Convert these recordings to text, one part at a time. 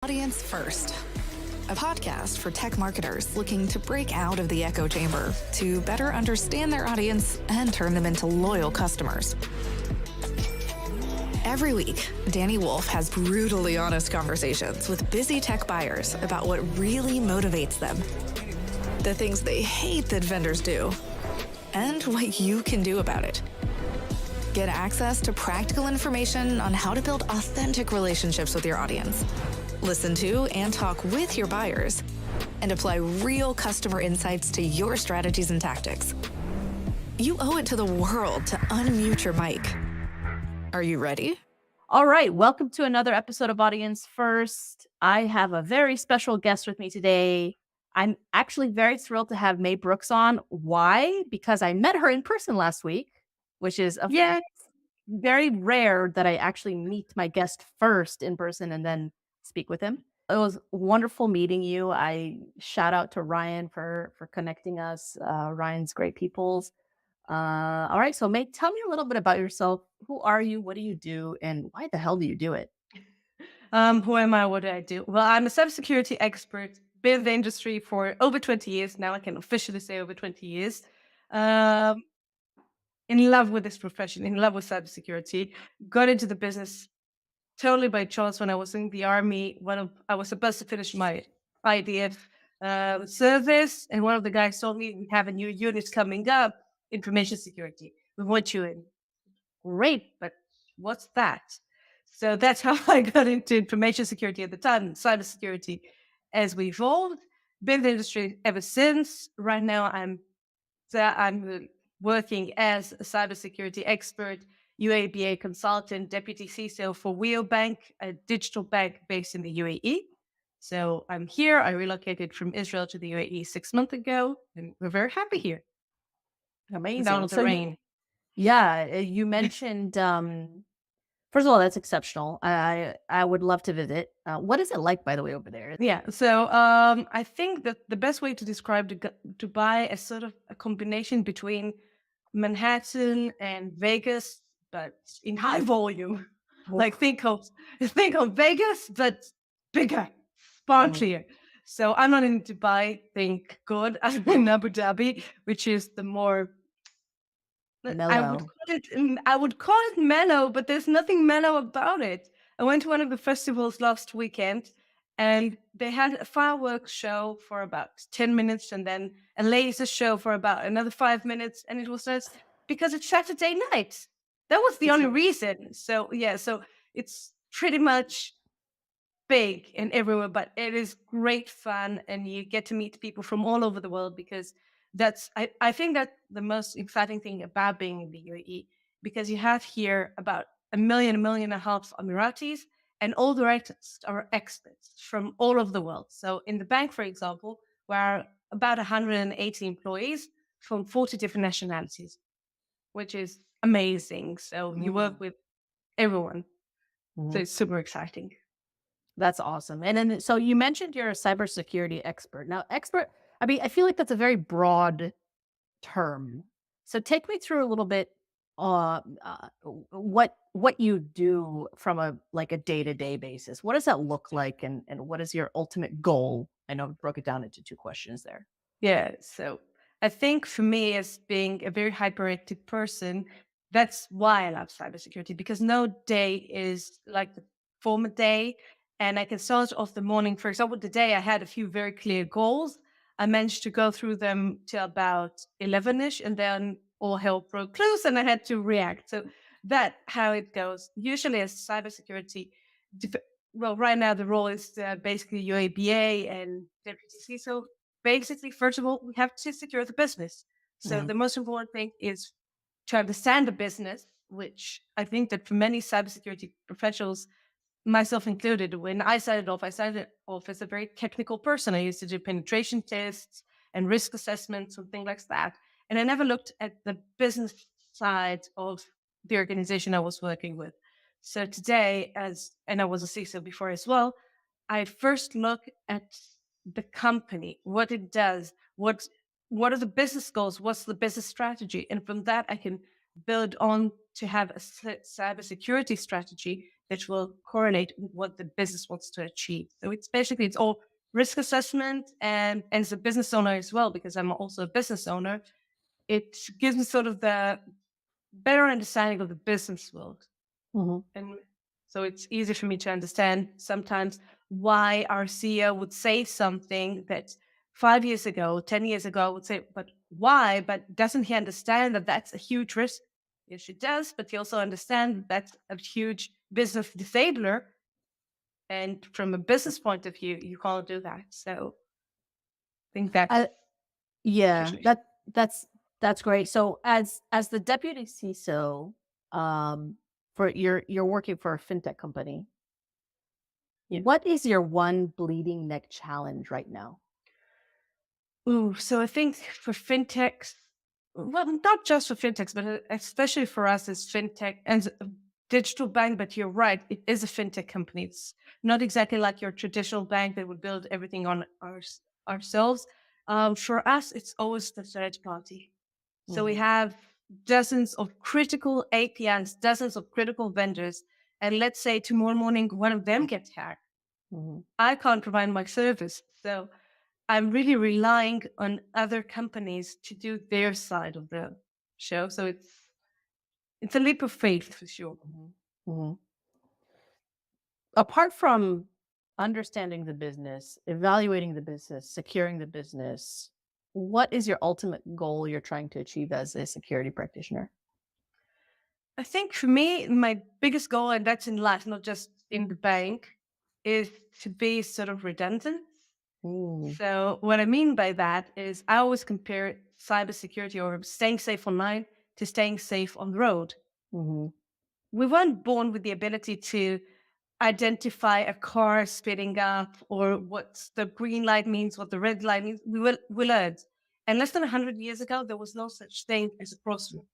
Audience First, a podcast for tech marketers looking to break out of the echo chamber to better understand their audience and turn them into loyal customers. Every week, Dani Woolf has brutally honest conversations with busy tech buyers about what really motivates them, the things they hate that vendors do, and what you can do about it. Get access to practical information on how to build authentic relationships with your audience. Listen to and talk with your buyers, and apply real customer insights to your strategies and tactics. You owe it to the world to unmute your mic. Are you ready? All right, welcome to another episode of Audience First. I have a very special guest with me today. I'm actually very thrilled to have May Brooks on. Why? Because I met her in person last week, which is very rare that I actually meet my guest first in person and then speak with him. It was wonderful meeting you. I shout out to Ryan for connecting us. Ryan's great peoples. All right, so May, tell me a little bit about yourself. Who are you? What do you do? And why the hell do you do it? Who am I? What do I do? Well, I'm a cybersecurity expert. Been in the industry for over 20 years now. I can officially say over 20 years. In love with this profession, in love with cybersecurity. Got into the business totally by chance when I was in the army. I was supposed to finish my IDF service, and one of the guys told me we have a new unit coming up, information security. We want you in. Great, but what's that? So that's how I got into information security at the time, cybersecurity as we evolved. Been in the industry ever since. Right now, I'm working as a cybersecurity expert, UABA consultant, deputy CISO for UABA, a digital bank based in the UAE. So I'm here. I relocated from Israel to the UAE 6 months ago, and we're very happy here. Amazing. Down with the rain. You mentioned, first of all, that's exceptional. I would love to visit. What is it like, by the way, over there? Yeah. So I think that the best way to describe Dubai is sort of a combination between Manhattan and Vegas, but in high volume. Like think of Vegas, but bigger, sparklier. So I'm not in Dubai, thank God. I'm in Abu Dhabi, which is the more Mellow. I would call it mellow, but there's nothing mellow about it. I went to one of the festivals last weekend, and they had a fireworks show for about 10 minutes and then a laser show for about another 5 minutes. And it was just because it's Saturday night. That was the only reason. So, yeah, so it's pretty much big and everywhere, but it is great fun. And you get to meet people from all over the world because I think that's the most exciting thing about being in the UAE, because you have here about 1.5 million Emiratis, and all the rest are experts from all over the world. So in the bank, for example, we're about 180 employees from 40 different nationalities, which is amazing. So you work with everyone. So it's super exciting. That's awesome. And then, so you mentioned you're a cybersecurity expert. Now, expert, I mean, I feel like that's a very broad term. So take me through a little bit what you do from a day-to-day basis. What does that look like, and what is your ultimate goal? I know I broke it down into two questions there. Yeah, so I think for me, as being a very hyperactive person, that's why I love cybersecurity, because no day is like the former day. And I can start off the morning. For example, today I had a few very clear goals. I managed to go through them till about 11ish, and then all hell broke loose and I had to react. So that's how it goes. Usually as cybersecurity, well, right now the role is basically UABA and deputy CISO. Basically, first of all, we have to secure the business. So the most important thing is to understand the business, which I think that for many cybersecurity professionals, myself included, when I started off as a very technical person. I used to do penetration tests and risk assessments and things like that. And I never looked at the business side of the organization I was working with. So today, and I was a CISO before as well, I first look at the company, what it does, what are the business goals, what's the business strategy. And from that, I can build on to have a cybersecurity strategy that will correlate with what the business wants to achieve. So it's all risk assessment, and as a business owner as well, because I'm also a business owner, it gives me sort of the better understanding of the business world. Mhm. And so it's easy for me to understand sometimes why our CEO would say something that 5 years ago, 10 years ago, I would say, but why? But doesn't he understand that that's a huge risk? Yes, he does, but he also understands that that's a huge business disabler. And from a business point of view, you can't do that. So I think that's I Yeah, usually. that's great. So as the deputy CISO, for you're working for a fintech company, Yeah. what is your one bleeding neck challenge right now? Ooh, so I think for fintechs, well, not just for fintechs, but especially for us as fintech and a digital bank. But you're right, it is a fintech company. It's not exactly like your traditional bank that would build everything on ourselves. For us, it's always the third party. So we Mhm, have dozens of critical APIs, dozens of critical vendors, and let's say tomorrow morning one of them gets hacked. mhm. I can't provide my service. So I'm really relying on other companies to do their side of the show. So it's a leap of faith for sure. Mhm, mhm. Apart from understanding the business, evaluating the business, securing the business, what is your ultimate goal you're trying to achieve as a security practitioner? I think for me, my biggest goal, and that's in life, not just in the bank, is to be sort of redundant. Mm, So what I mean by that is I always compare cybersecurity or staying safe online to staying safe on the road. mhm, We weren't born with the ability to identify a car speeding up or what the green light means, what the red light means. We learned. And less than 100 years ago, there was no such thing as a crosswalk.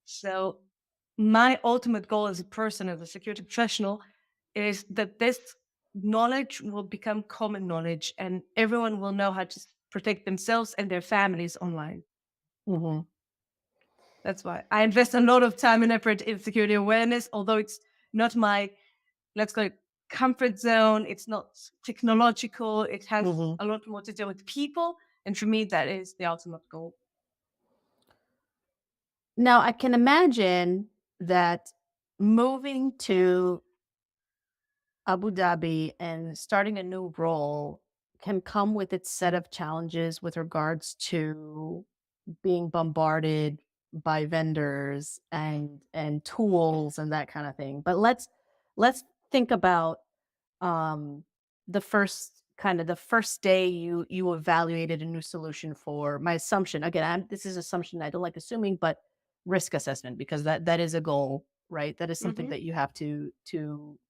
So my ultimate goal as a person, as a security professional, is that this knowledge will become common knowledge and everyone will know how to protect themselves and their families online. mhm. That's why I invest a lot of time and effort in security awareness, although it's not my, let's call it, comfort zone. It's not technological. It has Mhm. a lot more to do with people. And for me, that is the ultimate goal. Now, I can imagine that moving to Abu Dhabi and starting a new role can come with its set of challenges with regards to being bombarded by vendors and tools and that kind of thing. But let's think about um the first day you evaluated a new solution. For my assumption again, this is assumption, I don't like assuming, but risk assessment, because that is a goal, right? That is something Hmm. that you have to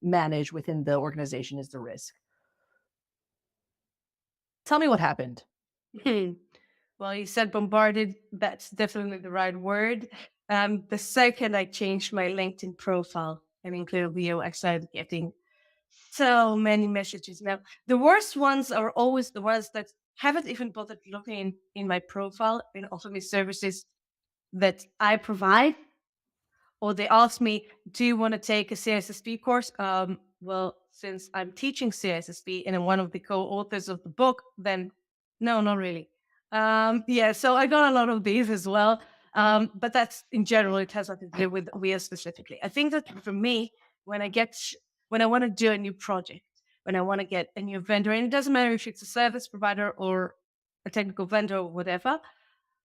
manage within the organization, is the risk. Tell me what happened. Well, you said bombarded. That's definitely the right word. The second I changed my LinkedIn profile and included Leo, I started getting so many messages. Now, the worst ones are always the ones that haven't even bothered looking in my profile and offer me services that I provide, or they ask me, "Do you want to take a CISSP course?" Well, since I'm teaching CISSP and I'm one of the co-authors of the book, then no, not really. Yeah, so I got a lot of these as well. But that's in general, it has nothing to do with WEA specifically. I think that for me, when I get when I want to do a new project, when I want to get a new vendor, and it doesn't matter if it's a service provider or a technical vendor or whatever.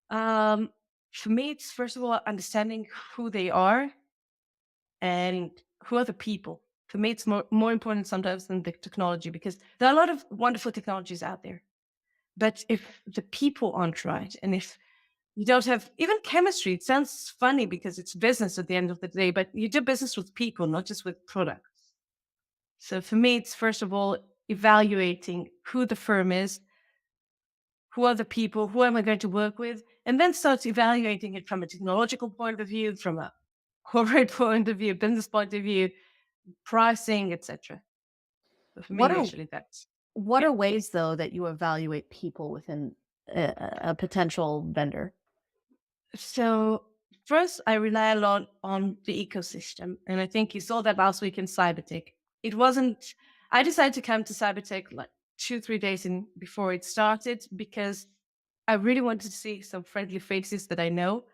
Um, for me, it's first of all understanding who they are and who are the people. For me, it's more important sometimes than the technology, because there are a lot of wonderful technologies out there. But if the people aren't right, and if you don't have even chemistry, it sounds funny because it's business at the end of the day, but you do business with people, not just with products. So for me, it's first of all evaluating who the firm is, who are the people, who am I going to work with, and then start evaluating it from a technological point of view, from a corporate point of view, business point of view, pricing, etc. So for me, What are usually that's what yeah. are ways though that you evaluate people within a potential vendor? So First, I rely a lot on the ecosystem. And I think you saw that last week in Cybertech. It wasn't, I decided to come to Cybertech like 2, 3 days in before it started because I really wanted to see some friendly faces that I know.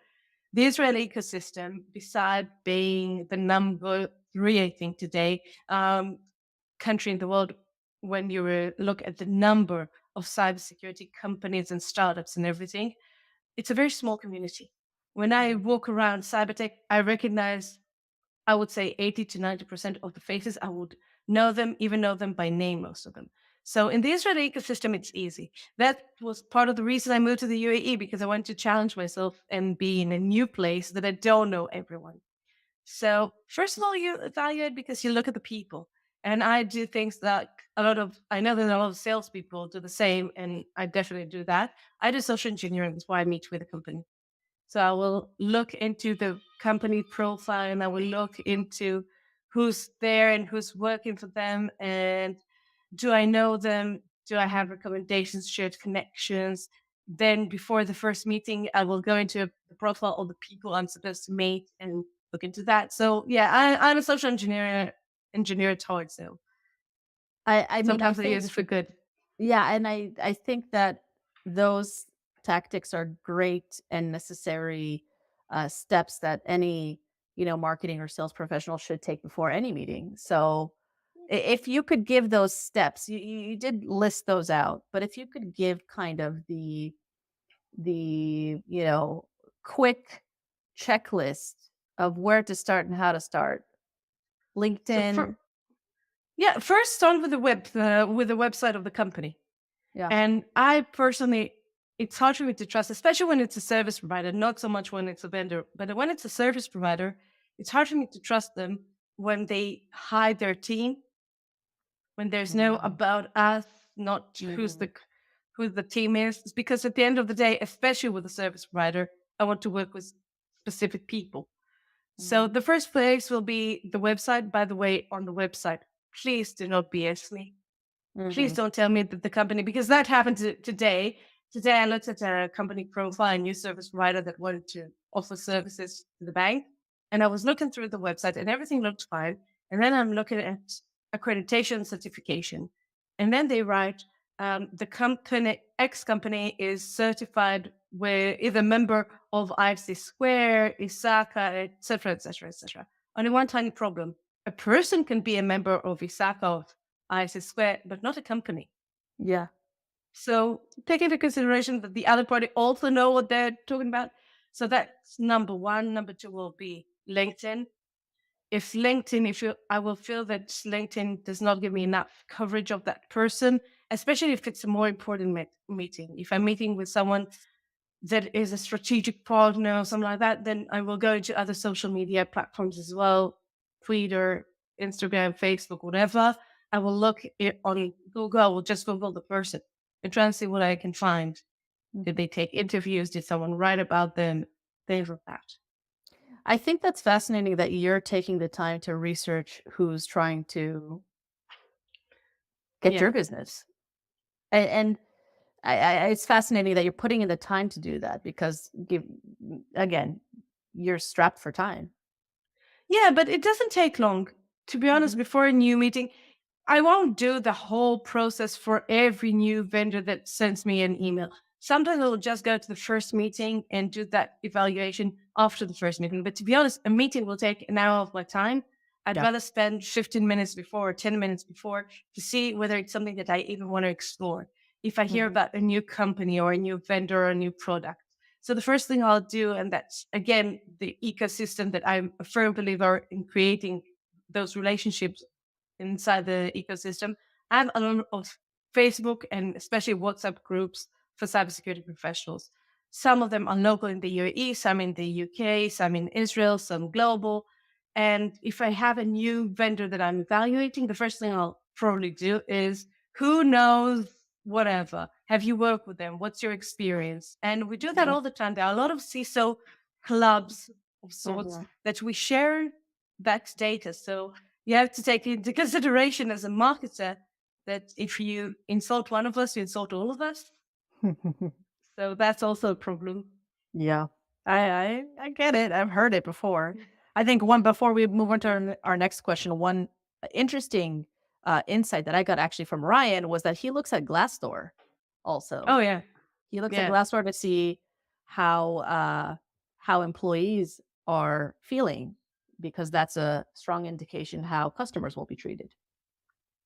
The Israeli ecosystem, beside being the number three, I think today, country in the world, when you look at the number of cybersecurity companies and startups and everything, it's a very small community. When I walk around Cybertech, I recognize, I would say 80 to 90% of the faces. I would know them, even know them by name, most of them. So in the Israeli ecosystem, it's easy. That was part of the reason I moved to the UAE, because I wanted to challenge myself and be in a new place that I don't know everyone. So first of all, you evaluate because you look at the people. And I do things that I know that a lot of salespeople do the same, and I definitely do that. I do social engineering. That's why I meet with a company. So I will look into the company profile, and I will look into who's there and who's working for them. And do I know them? Do I have recommendations, shared connections? Then before the first meeting, I will go into the profile of the people I'm supposed to meet and look into that. So yeah, I'm a social engineer at heart. So I mean, I sometimes I think use it for good. yeah, and I think that those tactics are great and necessary steps that any marketing or sales professional should take before any meeting. So if you could give those steps, you did list those out, but if you could give kind of the quick checklist of where to start and how to start, So LinkedIn, yeah, first start with the website of the company. yeah, And I personally, it's hard for me to trust, especially when it's a service provider, not so much when it's a vendor, but when it's a service provider, it's hard for me to trust them when they hide their team, when there's no Mhm. about us, not Mhm. who the team is. It's because at the end of the day, especially with a service provider, I want to work with specific people. So Mhm. the first place will be the website. By the way, on the website, please do not BS me. Please Mhm. don't tell me that the company, because that happened today. Today, I looked at a company profile, a new service provider that wanted to offer services to the bank. And I was looking through the website and everything looked fine. And then I'm looking at accreditation certification. And then they write, the company, X company is certified with either member of IFC Square, ISACA, etc., etc., etc. Only one tiny problem. A person can be a member of ISACA, of ISS Square, but not a company. Yeah. So take into consideration that the other party also know what they're talking about. So that's number one. Number two will be LinkedIn. I will feel that LinkedIn does not give me enough coverage of that person, especially if it's a more important meeting. If I'm meeting with someone that is a strategic partner or something like that, then I will go into other social media platforms as well, Twitter, Instagram, Facebook, whatever. I will look it on Google. I will just Google the person and try and see what I can find. Did Mhm. they take interviews? Did someone write about them? Things like that. I think that's fascinating that you're taking the time to research who's trying to get Yeah. your business. And it's fascinating that you're putting in the time to do that because again, you're strapped for time. Yeah, but it doesn't take long. To be honest, Mhm. before a new meeting, I won't do the whole process for every new vendor that sends me an email. Sometimes I'll just go to the first meeting and do that evaluation after the first meeting. But to be honest, a meeting will take an hour of my time. I'd Yeah. rather spend 15 minutes before or 10 minutes before to see whether it's something that I even want to explore. If I hear Mhm. about a new company or a new vendor or a new product. So the first thing I'll do, and that's again the ecosystem that I'm a firm believer in creating those relationships inside the ecosystem. I have a lot of Facebook and especially WhatsApp groups for cybersecurity professionals. Some of them are local in the UAE, some in the UK, some in Israel, some global. And if I have a new vendor that I'm evaluating, the first thing I'll probably do is who knows whatever. Have you worked with them? What's your experience? And we do that Mhm. all the time. There are a lot of CISO clubs of sorts Mhm. that we share that data. So you have to take into consideration as a marketer that if you insult one of us, you insult all of us. So that's also a problem. Yeah. I get it. I've heard it before. I think one before we move on to our next question, one interesting insight that I got actually from Ryan was that he looks at Glassdoor also. Oh yeah, He looks at yeah, Glassdoor to see how employees are feeling because that's a strong indication how customers will be treated.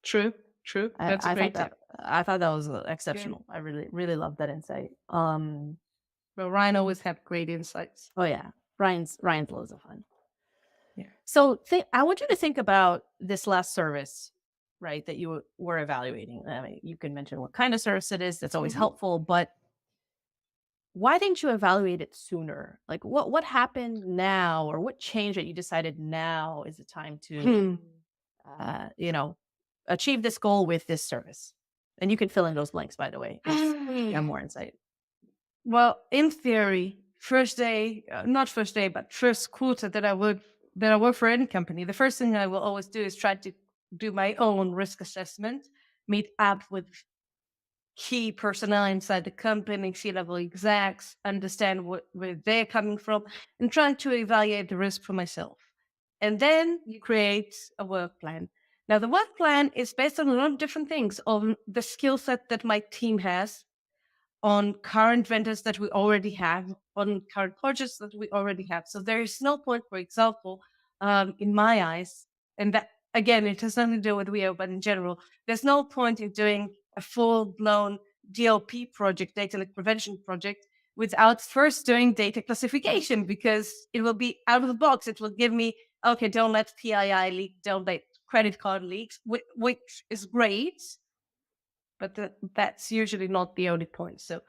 true, true. That's a I thought great that tip. was Yeah. exceptional. I really love that insight. Well, Ryan always have great insights. Oh yeah, Ryan's loads of fun. Yeah. So I want you to think about this last service, right, that you were evaluating. I mean, you can mention what kind of service it is. That's always Mhm. helpful, but why didn't you evaluate it sooner? Like what happened now, or what changed that you decided now is the time to, Hmm. you know, achieve this goal with this service? And you can fill in those blanks, by the way, if you have more insight. Well, in theory, first day, not first day, but first quarter that I work for any company, the first thing I will always do is try to do my own risk assessment, meet up with key personnel inside the company, C-level execs, understand where they're coming from, and trying to evaluate the risk for myself. And then you create a work plan. Now, the work plan is based on a lot of different things, on the skill set that my team has, on current vendors that we already have, on current projects that we already have. So there is no point, for example, in my eyes, and that again, it has nothing to do with WEO, but in general, there's no point in doing a full-blown DLP project, data leak prevention project, without first doing data classification, because it will be out of the box. It will give me, okay, don't let PII leak, don't let credit card leaks, which is great, but that's usually not the only point. So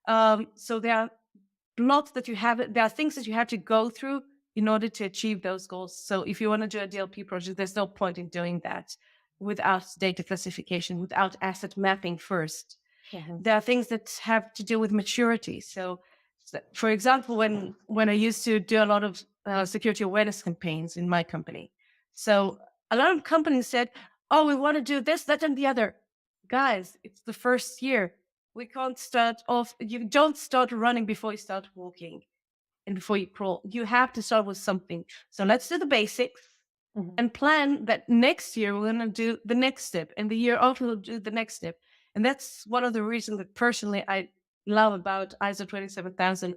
there are lots that you have. There are things that you have to go through in order to achieve those goals. So if you want to do a DLP project, there's no point in doing that without data classification, without asset mapping first. There are things that have to do with maturity. So for example, when I used to do a lot of security awareness campaigns in my company, so a lot of companies said, "Oh, we want to do this, that, and the other." Guys, it's the first year. We can't start off. You don't start running before you start walking and before you crawl. You have to start with something. So let's do the basics Mhm. and plan that next year we're going to do the next step, and the year after we'll do the next step. And that's one of the reasons that personally I love about ISO 27000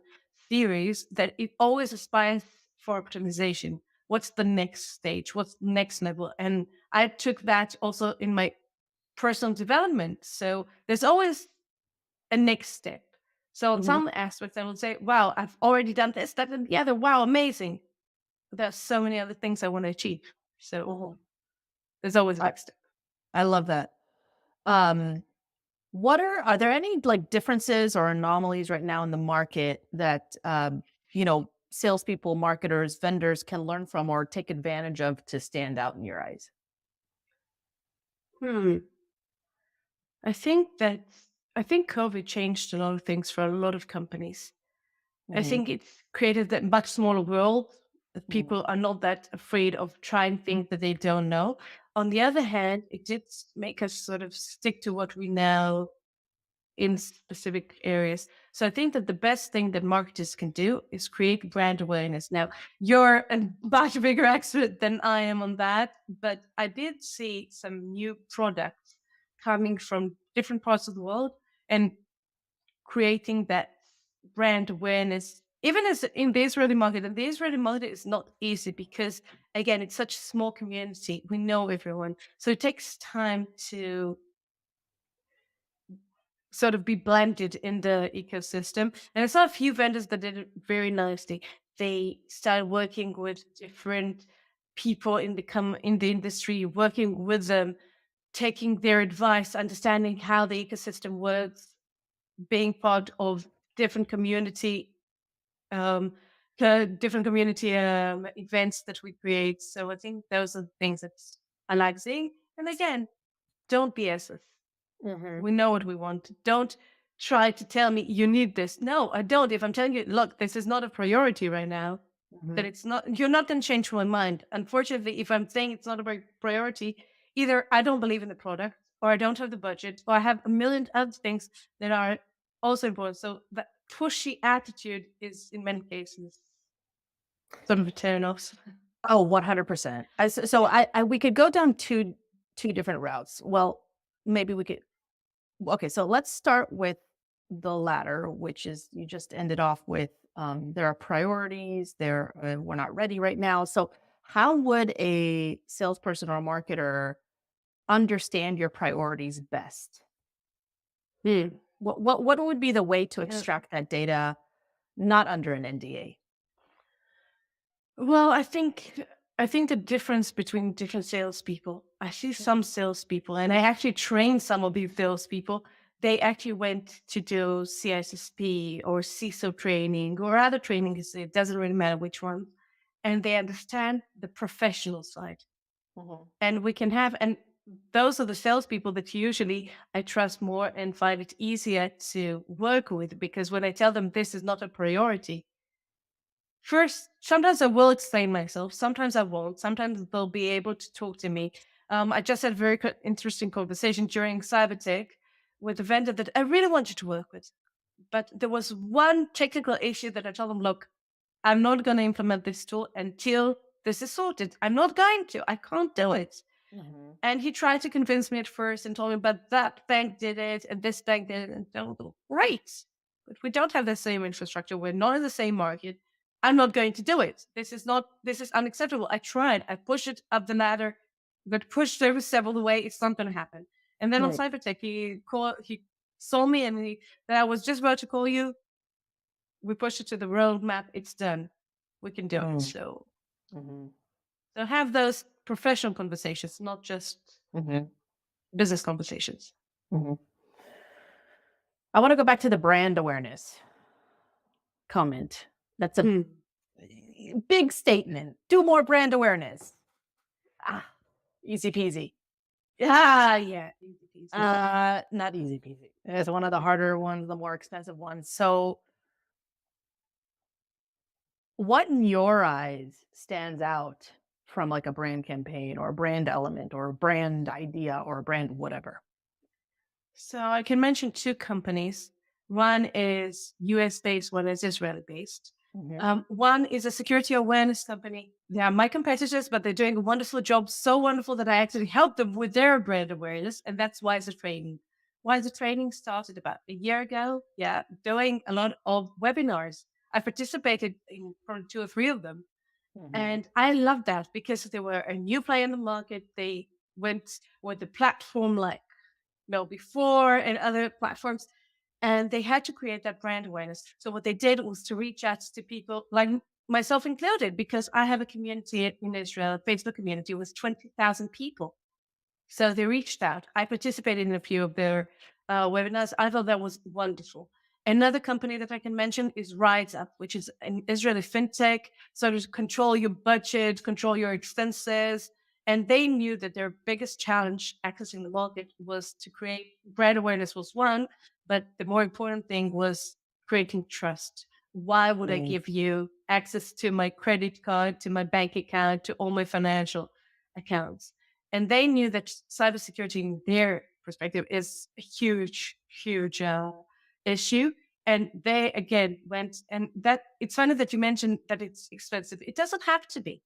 series, that it always aspires for optimization. What's the next stage? What's the next level? And I took that also in my personal development. So there's always a next step. So on Mhm. some aspects, I would say, wow, I've already done this, that, and the other. Wow, amazing. But there's so many other things I want to achieve. So Mhm. there's always a I next step. I love that. Um, what are there any like differences or anomalies right now in the market that salespeople, marketers, vendors can learn from or take advantage of to stand out in your eyes? Hmm. I think COVID changed a lot of things for a lot of companies. I Mhm. think it's created that much smaller world that Mhm. people are not that afraid of trying things that they don't know. On the other hand, it did make us sort of stick to what we know in specific areas. So I think that the best thing that marketers can do is create brand awareness. Now, you're a much bigger expert than I am on that, but I did see some new products coming from different parts of the world and creating that brand awareness. Even as in the Israeli market, and the Israeli market is not easy because, again, it's such a small community. We know everyone. So it takes time to sort of be blended in the ecosystem. And I saw a few vendors that did it very nicely. They started working with different people in the industry, working with them, taking their advice, understanding how the ecosystem works, being part of different community um events that we create. So I think those are the things that I like seeing. And again, don't BS us. Mhm. We know what we want. Don't try to tell me you need this. No, I don't. If I'm telling you, look, this is not a priority right now, that Mhm. it's not, you're not going to change my mind. Unfortunately, if I'm saying it's not a priority, either I don't believe in the product, or I don't have the budget, or I have a million other things that are also important. So pushy attitude is in many cases sort of a turn off. Oh, 100%. We could go down two different routes. Well, maybe we could. Okay, so let's start with the latter, which is you just ended off with there are priorities, we're not ready right now. So how would a salesperson or a marketer understand your priorities best? Hmm. What would be the way to Yeah. extract that data not under an NDA? Well, I think the difference between different salespeople. I see some salespeople, and I actually trained some of these salespeople. They actually went to do CISSP or CISO training or other trainings. It doesn't really matter which one, and they understand the professional side. Mhm. And we can have, and those are the salespeople that usually I trust more and find it easier to work with, because when I tell them this is not a priority, first, sometimes I will explain myself. Sometimes I won't. Sometimes they'll be able to talk to me. I just had a very interesting conversation during Cybertech with a vendor that I really wanted to work with. But there was one technical issue that I told them, look, I'm not going to implement this tool until this is sorted. I'm not going to. I can't do it. Mhm. And he tried to convince me at first and told me, but that bank did it and this bank did it. And I was like, great. But we don't have the same infrastructure. We're not in the same market. I'm not going to do it. This is unacceptable. I tried. I pushed it up the ladder, got pushed over several way. It's not going to happen. And then on Right. Cybertech, he saw me and that I was just about to call you. We pushed it to the roadmap. It's done. We can do it. Mm. So, Mhm. so have those professional conversations, not just Mhm. business conversations. Mhm. I want to go back to the brand awareness comment. That's a Hmm. big statement. Do more brand awareness. Ah, easy peasy. Yeah. Easy peasy. Not easy peasy. It's one of the harder ones, the more expensive ones. So, what in your eyes stands out from like a brand campaign or a brand element or a brand idea or a brand whatever? So I can mention two companies. One is US based, one is Israeli based. Mhm. One is a security awareness company. They are my competitors, but they're doing a wonderful job. So wonderful that I actually helped them with their brand awareness. And that's Wiser Training. Wiser Training started about a year ago. Yeah, doing a lot of webinars. I participated in probably two or three of them. Mhm. And I love that because they were a new player in the market. They went with the platform like before and other platforms, and they had to create that brand awareness. So what they did was to reach out to people like myself included, because I have a community in Israel, a Facebook community with 20,000 people. So they reached out. I participated in a few of their webinars. I thought that was wonderful. Another company that I can mention is RiseUp, which is an Israeli fintech. So to control your budget, control your expenses. And they knew that their biggest challenge accessing the market was to create brand awareness was one, but the more important thing was creating trust. Why would I Mhm. give you access to my credit card, to my bank account, to all my financial accounts? And they knew that cybersecurity, in their perspective, is a huge, huge issue. And they again went, and that it's funny that you mentioned that it's expensive. It doesn't have to be.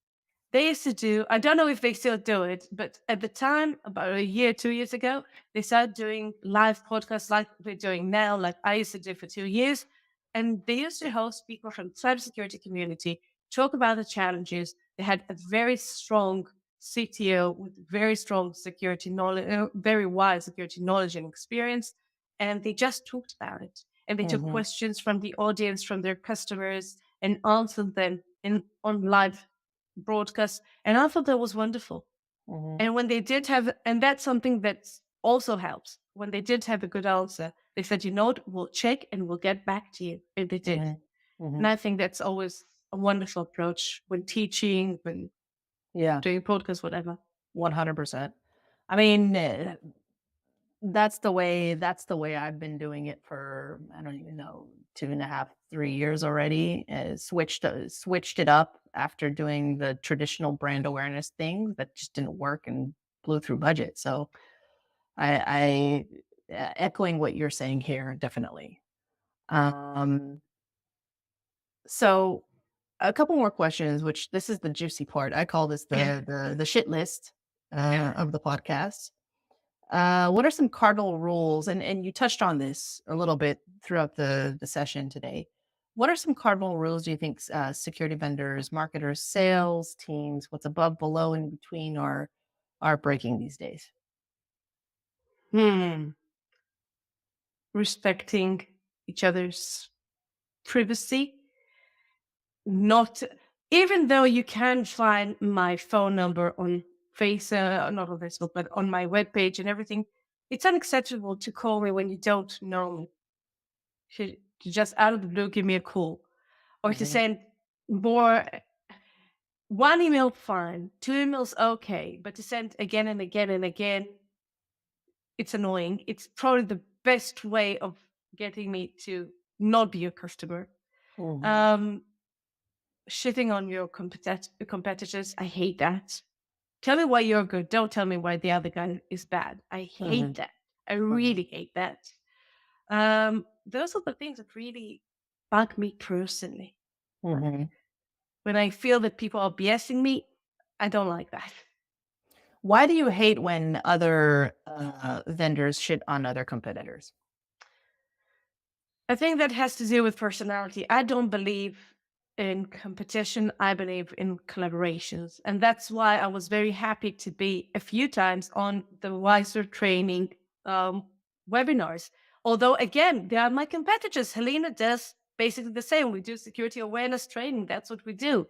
They used to do, I don't know if they still do it, but at the time, about a year, 2 years ago, they started doing live podcasts like we're doing now, like I used to do for 2 years. And they used to host people from the cybersecurity community, talk about the challenges. They had a very strong CTO with very strong security knowledge, very wide security knowledge and experience. And they just talked about it. And they took Mhm. questions from the audience, from their customers, and answered them on live broadcast. And I thought that was wonderful. Mhm. And when they did have, and that's something that also helps. When they did have a good answer, they said, you know what, we'll check and we'll get back to you. And they did. Mhm. And Mhm. I think that's always a wonderful approach when teaching, when Yeah, doing podcasts, whatever. 100%. I mean, that's the way I've been doing it for, I don't even know, 2.5, 3 years already. Switched it up after doing the traditional brand awareness thing that just didn't work and blew through budget. So I echoing what you're saying here, definitely. Um, so a couple more questions, which this is the juicy part. I call this the shit list of the podcast. What are some cardinal rules? And you touched on this a little bit throughout the session today. What are some cardinal rules do you think security vendors, marketers, sales teams, what's above, below, and in between are breaking these days? Respecting each other's privacy. Not even though you can find my phone number on not on Facebook, but on my webpage and everything, it's unacceptable to call me when you don't know me. To just out of the blue give me a call, or to Mhm. send more. One email fine, two emails okay, but to send again and again and again, it's annoying. It's probably the best way of getting me to not be a customer. Mhm. Um, Shitting on your competitors, I hate that. Tell me why you're good. Don't tell me why the other guy is bad. I hate Mhm. that. I Mhm. really hate that. Those are the things that really bug me personally. Mhm. When I feel that people are BSing me, I don't like that. Why do you hate when other vendors shit on other competitors? I think that has to do with personality. I don't believe in competition. I believe in collaborations. And that's why I was very happy to be a few times on the Wiser training um, webinars. Although, again, they are my competitors. Helena does basically the same. We do security awareness training. That's what we do.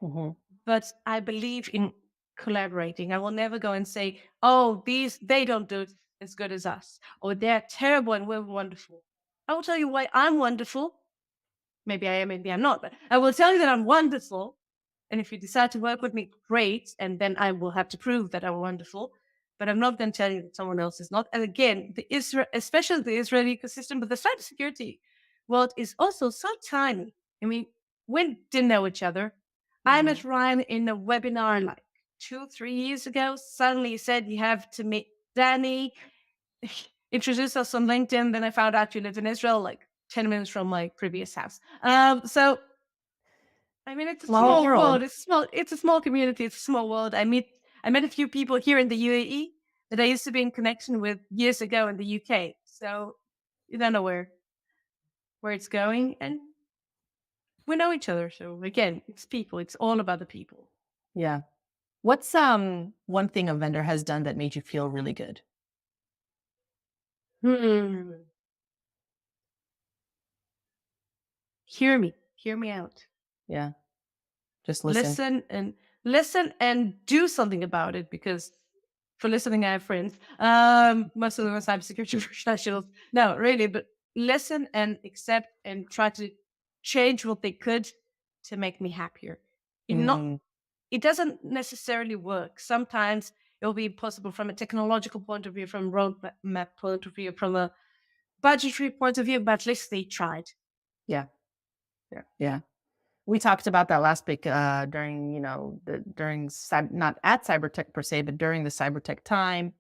Mhm. But I believe in collaborating. I will never go and say, oh, they don't do it as good as us, or they're terrible and we're wonderful. I will tell you why I'm wonderful. Maybe I am, maybe I'm not, but I will tell you that I'm wonderful. And if you decide to work with me, great. And then I will have to prove that I'm wonderful. But I'm not going to tell you that someone else is not. And again, especially the Israeli ecosystem, but the cybersecurity world is also so tiny. I mean, we didn't know each other. I Mhm. met Ryan in a webinar like 2, 3 years ago. Suddenly he said, you have to meet Dani. Introduced us on LinkedIn. Then I found out you lived in Israel, like 10 minutes from my previous house. So I mean, it's a Small small world. world. It's a small community. It's a small world. I met a few people here in the UAE that I used to be in connection with years ago in the UK. So you don't know where it's going, and we know each other. So again, it's people. It's all about the people. Yeah. What's one thing a vendor has done that made you feel really good? Hmm. Hear me out. Yeah. Just listen. Listen and do something about it, because for listening I have friends, most of them are cybersecurity professionals. No, really, but listen and accept and try to change what they could to make me happier. it not Mm, it doesn't necessarily work. Sometimes it will be impossible from a technological point of view, from a roadmap point of view, from a budgetary point of view, but at least they tried. yeah. Yeah. Yeah. We talked about that last week during, not at Cybertech per se, but during the Cybertech time.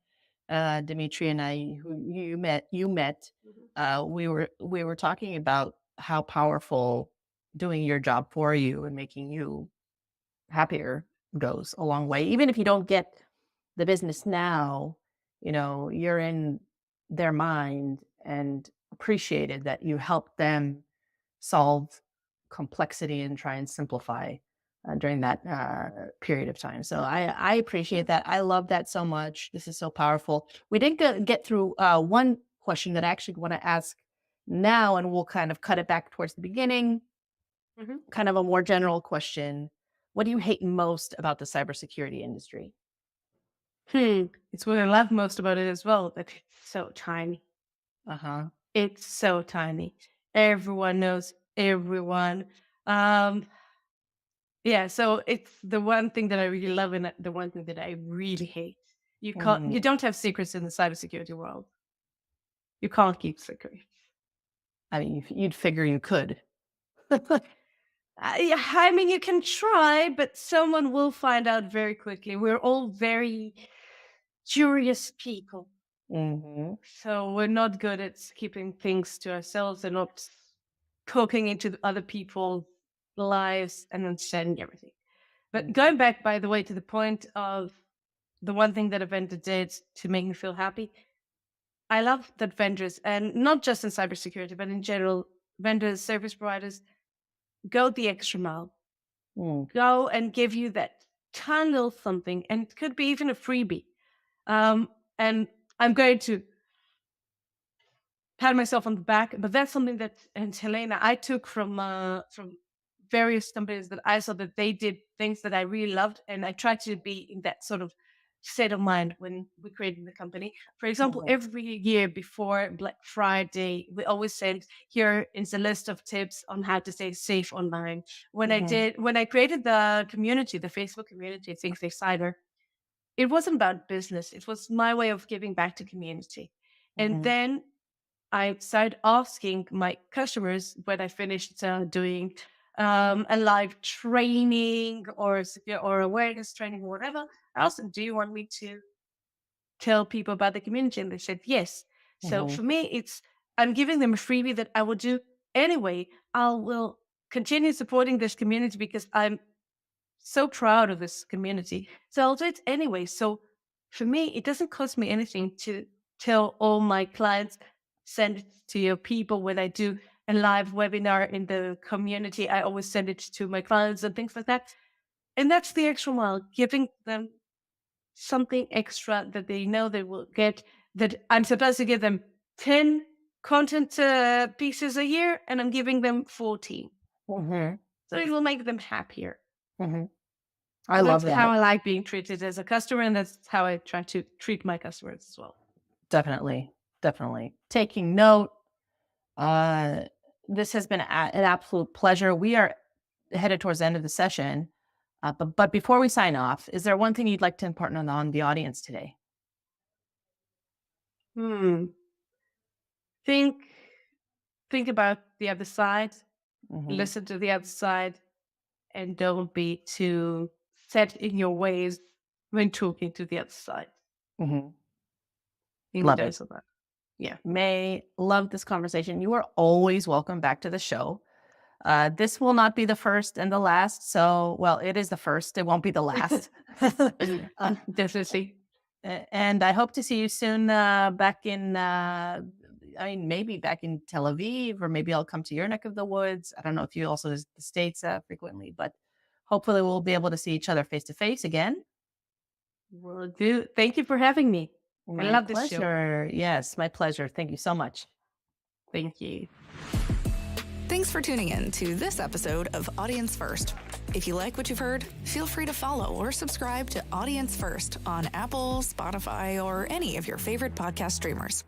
Dimitri and I, who you met, we were talking about how powerful doing your job for you and making you happier goes a long way. Even if you don't get the business now, you're in their mind and appreciated that you helped them solve complexity and try and simplify during that period of time. So I appreciate that. I love that so much. This is so powerful. We didn't get through one question that I actually want to ask now, and we'll kind of cut it back towards the beginning. Mhm. Kind of a more general question. What do you hate most about the cybersecurity industry? It's what I love most about it as well, that it's so tiny. Uh huh. It's so tiny. Everyone knows everyone. Um, yeah, so it's the one thing that I really love and the one thing that I really hate. You don't have secrets in the cybersecurity world. You can't keep secrets. I mean, you'd figure you could. Yeah, I mean, you can try, but someone will find out very quickly. We're all very curious people. Hmm. So we're not good at keeping things to ourselves and not. poking into the other people's lives and then sharing everything. But going back, by the way, to the point of the one thing that a vendor did to make me feel happy, I love that vendors, and not just in cybersecurity, but in general, vendors, service providers, go the extra mile. Go and give you that tiny little something, and it could be even a freebie. And I'm going to pat myself on the back, but that's something that, and Helena, I took from various companies that I saw that they did things that I really loved, and I tried to be in that sort of state of mind when we created the company. For example, every year before Black Friday, we always said, here is a list of tips on how to stay safe online. When I created the community, the Facebook community, Think Safe Cyber, it wasn't about business. It was my way of giving back to community. And then I started asking my customers when I finished doing a live training or awareness training or whatever. I asked them, do you want me to tell people about the community? And they said yes. So for me, I'm giving them a freebie that I will do anyway. I will continue supporting this community because I'm so proud of this community. So I'll do it anyway. So for me, it doesn't cost me anything to tell all my clients, send it to your people. When I do a live webinar in the community, I always send it to my clients and things like that. And that's the extra mile, giving them something extra that they know they will get, that I'm supposed to give them 10 content pieces a year, and I'm giving them 14. So it will make them happier. I love that. That's how I like being treated as a customer, and that's how I try to treat my customers as well. Definitely. Taking note. This has been an absolute pleasure. We are headed towards the end of the session. But before we sign off, is there one thing you'd like to impart on the audience today? Think about the other side, listen to the other side, and don't be too set in your ways when talking to the other side. Love it. Yeah. May, love this conversation. You are always welcome back to the show. This will not be the first and the last. So, well, it is the first. It won't be the last. Definitely. And I hope to see you soon back in, maybe back in Tel Aviv, or maybe I'll come to your neck of the woods. I don't know if you also visit the States frequently, but hopefully we'll be able to see each other face to face again. Will do. Thank you for having me. I love this show. Yes, my pleasure. Thank you so much. Thank you. Thanks for tuning in to this episode of Audience First. If you like what you've heard, feel free to follow or subscribe to Audience First on Apple, Spotify, or any of your favorite podcast streamers.